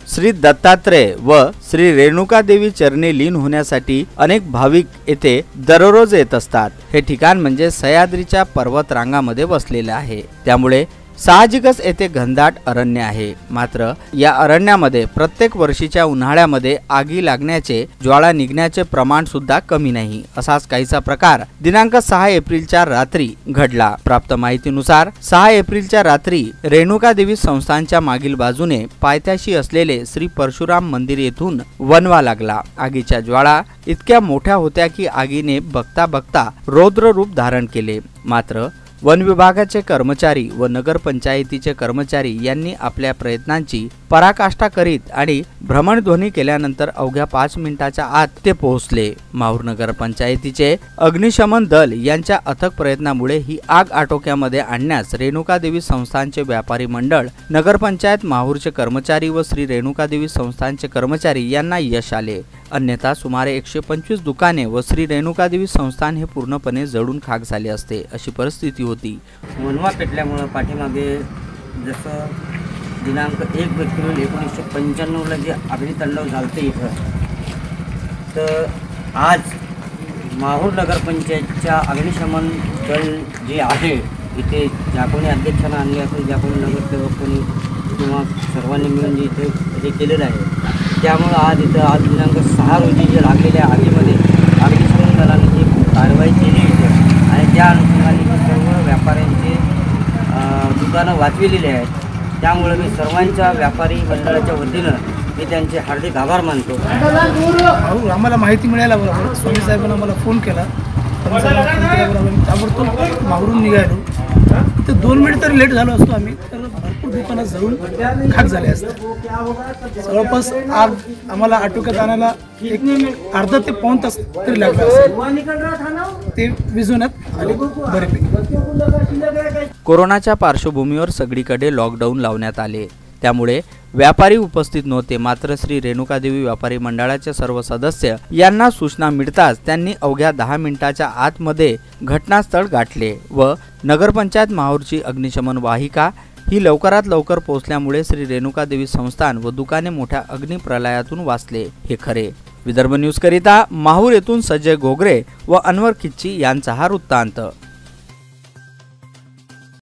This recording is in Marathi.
श्री दत्तात्रय व श्री रेणुका देवी चरणी लीन होण्यासाठी अनेक भाविक येथे दररोज येत असतात। हे ठिकाण म्हणजे सह्याद्रीच्या पर्वत रांगामध्ये वसलेले आहे, त्यामुळे साहजिकच येथे घनदाट अरण्य आहे। मात्र या अरण्यामध्ये प्रत्येक वर्षीच्या उन्हाळ्यामध्ये आगी लागण्याचे, ज्वाळा निघण्याचे प्रमाण सुद्धा कमी नाही। असाच काहीचा प्रकार दिनांक 6 एप्रिलच्या रात्री घडला। प्राप्त माहितीनुसार 6 एप्रिलच्या रात्री रेणुका देवी संस्थानच्या मागील बाजूने पायथ्याशी असलेले श्री परशुराम मंदिर येथून वणवा लागला। आगीच्या ज्वाळा इतक्या मोठ्या होत्या की आगीने बघता बघता रौद्र रूप धारण केले। मात्र वन विभागाचे कर्मचारी व नगरपंचायतीचे कर्मचारी यांनी आपल्या प्रयत्नांची पराकाष्ठा करीत आणि भ्रमणध्वनी केल्यानंतर अवघ्या 5 मिनिटाच्या आत ते पोहोचले। माहूर नगरपंचायतीचे अग्निशमन दल यांच्या अथक प्रयत्नामुळे ही आग आटोक्यामध्ये आणण्यास रेणुका देवी संस्थानचे व्यापारी मंडळ, नगरपंचायत माहूरचे कर्मचारी व श्री रेणुका देवी संस्थानचे कर्मचारी यांना यश आले। अन्यथा सुमारे 125 दुकाने व श्री रेणुका देवी संस्थान हे पूर्णपणे जळून खाक झाले असते, अशी परिस्थिती होती। वणवा पेटल्यामुळे पाठीमागे जसं दिनांक 1 एप्रिल 1995ला जे अग्नितांडव झालते इथं, तर आज माहूर नगरपंचायतच्या अग्निशमन दल जे आहे इथे, ज्या कोणी अध्यक्षांना आणले असेल, ज्या कोणी नगरसेवक कोणी किंवा सर्वांनी मिळून जे इथे हे केलेलं आहे, त्यामुळं आज दिनांक 6 रोजी जे लागलेल्या आगीमध्ये अग्निशमन दलाने जी कारवाई केली इथं आणि त्या अनुषंगाने सर्व व्यापाऱ्यांचे दुकानं वाचविलेली आहेत। त्यामुळे मी सर्वांच्या व्यापारी मंडळाच्या वतीनं मी त्यांचे हार्दिक आभार मानतो। आम्हाला माहिती मिळाल्याबरोबर स्वामी साहेबांना आम्हाला फोन केला, ताबडतोब माहूरून निघालो। तर 2 मिनिट तर लेट झालो असतो आम्ही, तर भरपूर दुकानं जळून खाक झाले असते। जवळपास आग आम्हाला आटोक्यात आणायला एक अर्धा ते पाऊण तास तरी लागला, ते विझवण्यात आले बरेपैकी। कोरोनाच्या पार्श्वभूमीवर सगळीकडे लॉकडाऊन लावण्यात आले, त्यामुळे व्यापारी उपस्थित नव्हते। मात्र श्री रेणुका देवी व्यापारी मंडळाचे सर्व सदस्य यांना सूचना मिळताच त्यांनी अवघ्या 10 मिनिटाच्या आतमध्ये घटनास्थळ गाठले व नगरपंचायत माहूरची अग्निशमन वाहिका ही लवकरात लवकर पोहोचल्यामुळे श्री रेणुका देवी संस्थान व दुकाने मोठ्या अग्निप्रलयातून वाचले, हे खरे। विदर्भ न्यूज करिता माहूर येथून संजय घोगरे व अनवर खिच्ची यांचा हा वृत्तांत।